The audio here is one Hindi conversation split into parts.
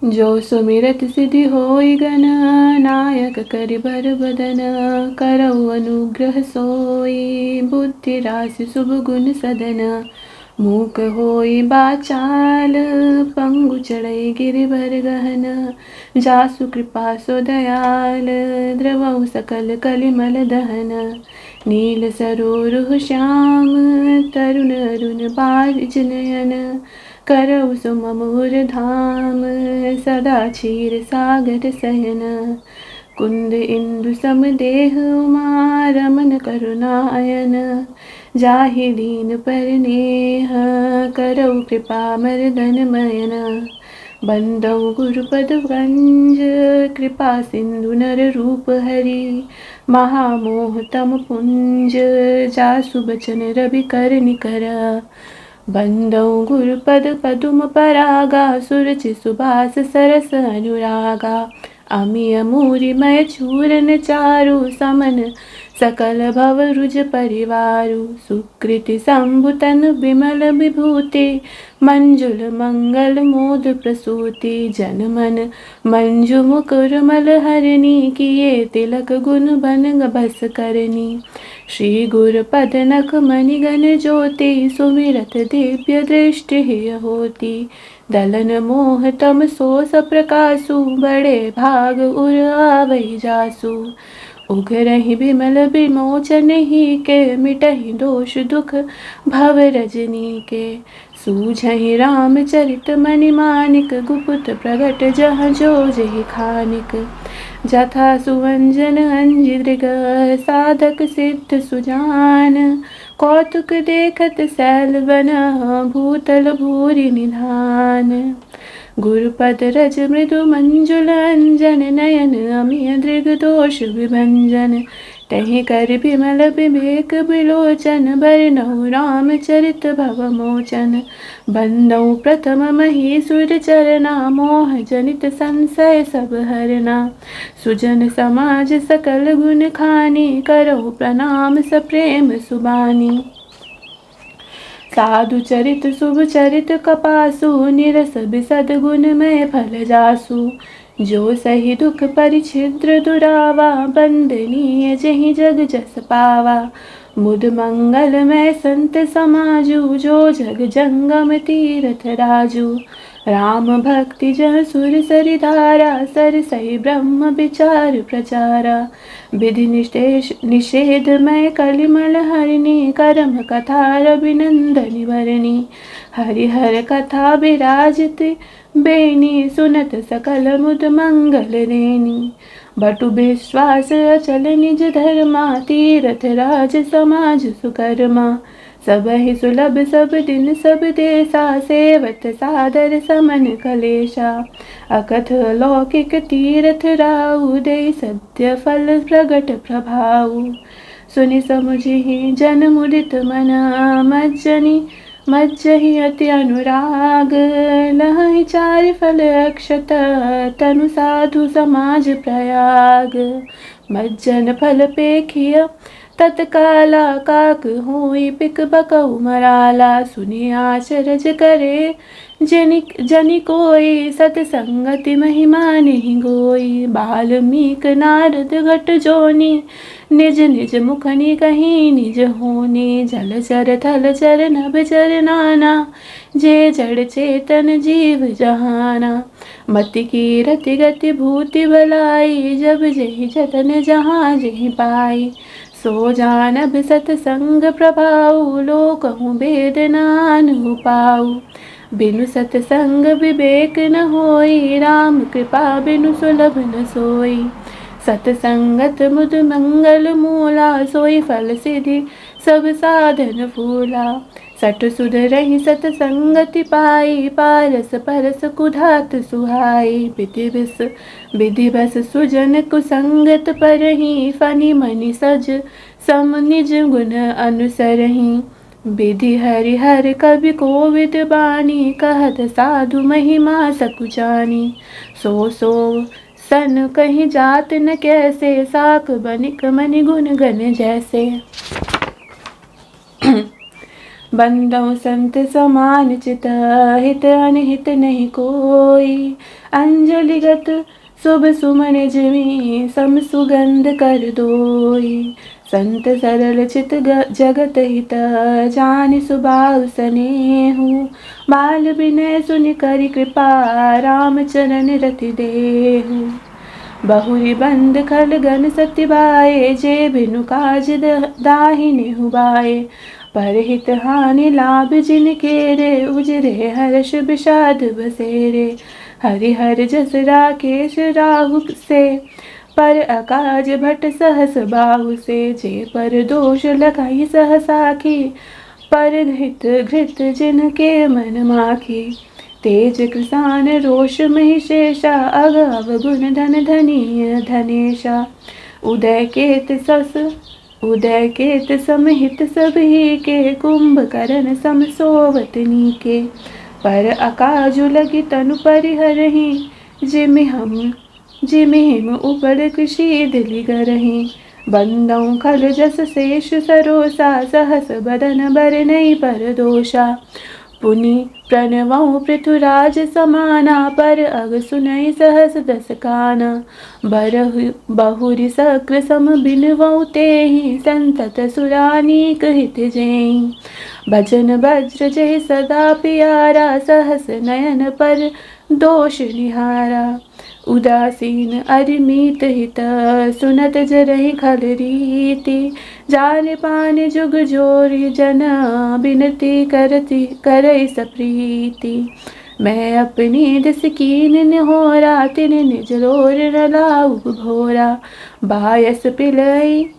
जो सुमिरत सिद्धि होई गन, नायक करि बर बदन। करऊ अनुग्रह सोई, बुद्धि राशि शुभ गुण सदन। मूक होई बाचाल, पंगु चढ़ई गिरिवर गहन। जासु कृपा सो दयाल, द्रवहु सकल कलिमल दहन। नील सरोरुह श्याम, तरुण अरुण बारिज नयन। करऊ सुमधुर धाम, सदा क्षीर सागर शयन। कुंद इंदु सम देह उमा, रमन करुणायन। जाहि दीन परनेह, करऊ कृपा मर्दन मयन। बंदौ गुरुपद गंज, कृपा सिंधु नर रूप हरि। महामोह तम पुंज, जासु बचन रवि कर निकर। बंदौ गुरुपद पदुम परागा, सुरचि सुबास सरस अनुरागा। अमिय मूरि मय चूरन चारु, समन सकल भव रुज परिवारु। सुकृति संभुतन बिमल विभूति, मंजुल मंगल मोद प्रसूति। जन मन मंजु मुकुर मल हरणी, किए तिलक गुण बन बस करनी। श्री गुर पद नख मणि गण ज्योति, सुमिरत दिव्य दृष्टि हेय होती। दलन मोह तम सोस प्रकाशु, बड़े भाग उर आवै जासु। उघरहि बिमल विमोचन ही के, मिटहि दोष दुख भव रजनी के। सूझहि रामचरित मणि मानिक, गुपुत प्रगट जहाँ जो जहि खानिक। जथा सुवंजन अंजि दृग, साधक सिद्ध सुजान। कौतुक देखत सैल बन, भूतल भूरि निधान। गुरुपद रज मृदु मंजुल अंजन, नयन अमिय दृग दोष विभंजन। तहि कर बिमल विवेक विलोचन, बरनउँ रामचरित भव मोचन। बंदौ प्रथम महीसुर चरना, मोह जनित संशय सब हरना। सुजन समाज सकल गुण खानी, करहु प्रणाम सप्रेम सुबानी। साधु चरित शुभ चरित कपासु, निरस बिसद गुणमय फल जासु। जो सही दुख परिछिद्र दुरावा, बंदनीय जहि जग जस पावा। मुद मंगलमय संत समाजु, जो जग जंगम तीरथ राजु। राम भक्ति जह सुर सरि धारा, सर सही ब्रह्म विचार प्रचारा। विधि निषेध मय कलिमल हरणी, करम कथा रविनंदनि वरणी। हरिहर कथा विराजित बेनी, सुनत सकल मुद मंगल रेनी। बटु विश्वास अचल निज धर्मा, तीरथ राज समाज सुकर्मा। सबहि सुलभ सब दिन सब देशा, सेवत सादर समन कलेशा। अकथ लौकिक तीरथ राउ, दे सत्य फल प्रगट प्रभाउ। सुनि समुझिहि जन मुदित मना, मज्जहि अति अनुराग। लहहि चारि फल अक्षत, तनु साधु समाज प्रयाग। मज्जन फल पेखिय तत्काला, काक होई पिक बकऊ मराला। सुनि आचरज करे जनि कोई, सतसंगति महिमा नहीं गोई। बाल्मीक नारद घट जोनी, निज निज मुखनि कहीं निज होनी। जलचर थलचर नभचर नाना, जे जड़ चेतन जीव जहाना। मति की रति गति भूति भलाई, जब जेहि जतन जहाँ जेहि पाई। सो जानब सतसंग प्रभाउ, लोकहु वेद नानहु पाउ। बिनु सतसंग विवेक न होई, राम कृपा बिनु सुलभ न सोई। सतसंगत मुद मंगल मूला, सोई फल सिद्धि सब साधन फूला। सठ सुध रही सतसंगति पाई, पारस परस कुधात सुहाई। विधि बस सुजन कुसंगत परहीं, फनि मनि सज सम निज गुण अनुसरहीं। विधि हरिहर कवि कोविद बानी, कहत साधु महिमा सकुचानी। सो सन कहीं जात न कैसे, साक बनिक मनि गुण गण जैसे। बंदौ संत समान चित, हित अनहित नहीं कोई। अंजलिगत शुभ सुमन जिमि, सम सुगंध कर दोई। संत सरल चित जगत हित, जानि सुभाव सनेहु। बाल विनय सुनि करि कृपा, राम चरण रति देहु। बहुरी बंद खल गन सति बाए, जे बिनु काज दाहिने हुबाए। परहित हानि लाभ जिनके रे, उजरे हर्ष विषाद बसेरे। हरिहर जस राकेश राहु से, पर अकाज भट सहस बाहु से। जे पर दोष लगाई सहसाखी, पर घृत जिनके मन माखी। तेज कृसान रोष में शेषा, अग अवगुण धन धनीय धनेशा। उदय केत समहित सभी के, कुंभकर्ण सम सोवतनी के। पर अकाजु लगी तनु परिहरहि, जिमिहिम उपल कृषि दिलि गरहि। बंदौ खल जस शेष सरोसा, सहस बदन बर नहीं पर दोषा। पुनि प्रणवौ पृथुराज समाना, पर अग सुनई सहस दस काना। बहुरि सक्र सम बिनवौ तेहि, संतत सुरानीक हित जेहि। भजन वज्र जय सदा पियारा, सहस नयन पर दोष निहारा। उदासीन अरिमीत हित, सुनत जरहि खल रीति। जान पान जुग जोरी, जन बिनती करई सप्रीति। मैं अपनी दिस कीन निहोरा, तिन निज रोर न लाऊ भोरा। बायस पिलई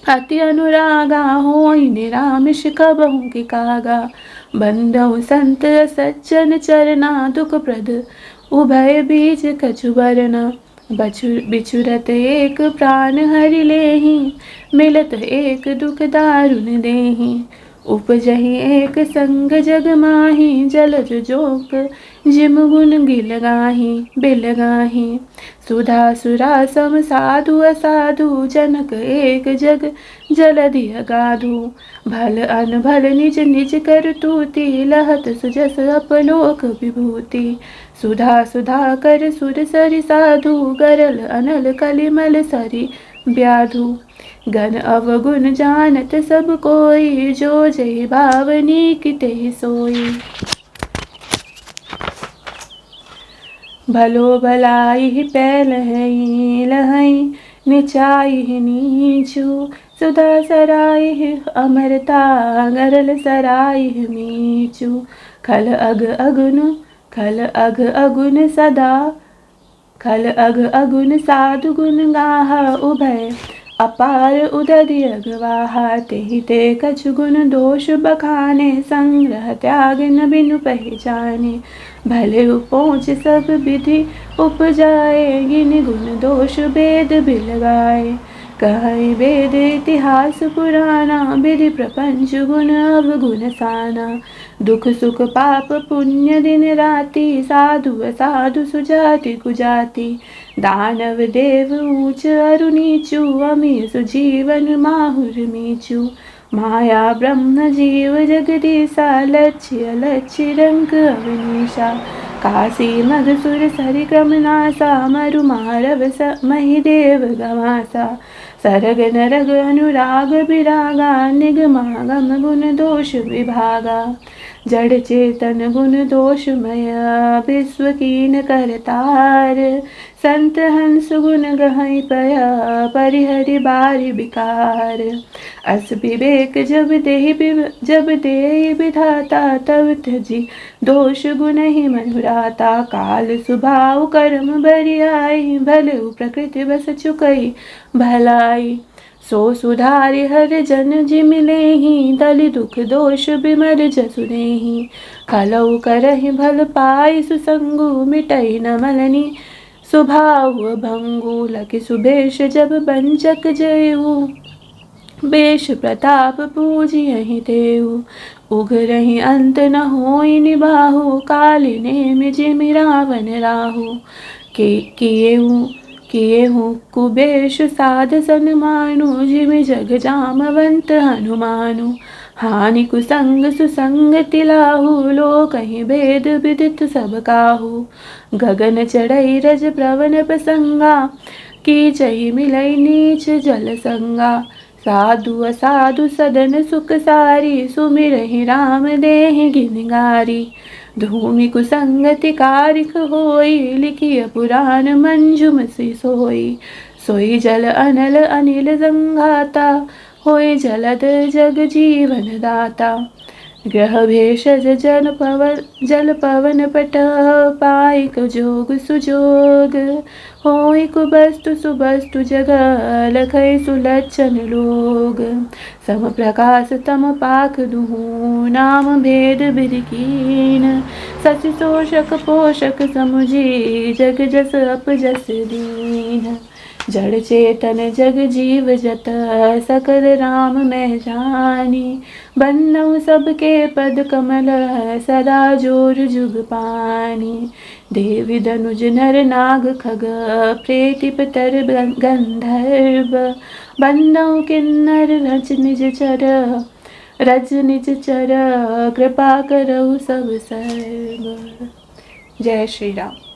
अति अनुरागा, होई निरामिष कबहु की कागा। बंदौ संत सज्जन चरना, दुख प्रद उभय बीच कछु बरना। बिछुरत एक प्राण हरि लेहि, मिलत एक दुख दारुण देहि। उपजहि एक संग जग माहि, जलज जोक जिम गुण गिल गाहि। सुधा सुरा सम साधु असाधु, जनक एक जग जलधि अगाधु। भल अनभल निज निज कर तूति, लहत सुजस अपलोक विभूति। सुधा कर सुर सरि साधु, गरल अनल कलिमल सरि व्याधु। गण अवगुण जानत सब कोई, जो जय भावनी किते सोई। भलो भलाई पैलहि लहई, निचाई नीचू। सुधा सराई अमरता, गरल सराई मीचू। खल अग अगुन साधु गुण गाहा, उभय अपार उदधि अगवाहा। तेहि ते कछु गुण दोष बखाने, संग्रह त्याग न बिनु पहचाने। भले पहुँच सब विधि उपजाए, गिन गुण दोष भेद बिलगाए। कहई वेद इतिहास पुराना, विधि प्रपंच गुण अवगुण साना। दुख सुख पाप पुण्य दिन राति, साधु असाधु सुजाति कुजाति। दानव देव ऊंच अरु नीचू, अमीर सुजीवन माहुर मीचू। माया ब्रह्म जीव जगदीशा, लक्ष्य अलक्ष्य रंग अवनीशा। काशी मधुसुर सरि क्रम नासा, मरु मारव महिदेव गवासा। सरग नरग अनुराग विरागा, निगमागम गुण दोष विभागा। जड़ चेतन गुण दोषमय, विश्व कीन करतार। संत हंस गुण गहई पया, परिहरि बारि विकार। अस विवेक जब देहि विधाता, तब त्यजि दोष गुण ही मनुराता। काल स्वभाव कर्म बरियाई, भले प्रकृति बस चुकई भलाई। सो सुधारि हर जन जिमि लेहि, दलि दुख दोष बिमर जसु नेहि। खलउ करहि भल पाई सुसंगु, मिटई न मलनि स्वभाव भंगु। लखि सुबेश जब बंचक जयउ, बेश प्रताप पूजियहि तेउ। उघरहि अंत न होई निबाहु, काली नेमि जिमि रावण राहु। किएहु कुबेश साध सन्मानु, जिमि जग जामवंत हनुमानु। हानि कुसंग सुसंग तिलाहू, लो कहीं भेद विदित सब काहू। गगन चढ़ई रज प्रवन प्रसंगा, कीचहि मिलई नीच जल संगा। साधु असाधु सदन सुख सारी, सुमिरहि राम देहि गिनगारी। धूमि कुसंगति कारिख होई, लिखिय पुराण मंजुम सि सोई। सोई जल अनल अनिल संघाता, होय जलद जग जीवन दाता। ग्रह भेषज जल पवन पट, पाइक जोग सुजोग। होय कुबस्तु सुबस्तु जग, लखै सुलक्षण लोग। सम प्रकाश तम पाख दुहु, नाम भेद बिधि कीन। शशि शोषक पोषक समुझी, जग जस अप जस दीन। जड़ चेतन जग जीव जत, सकल राम मैं जानी। बन्नऊ सबके पद कमल, सदा जोर जुग पानी। देवी दनुज नर नाग खग, प्रेति पितर गंधर्व। बन्नऊ किन्नर रज निज चर, कृपा करहु सब सर्व। जय श्री राम।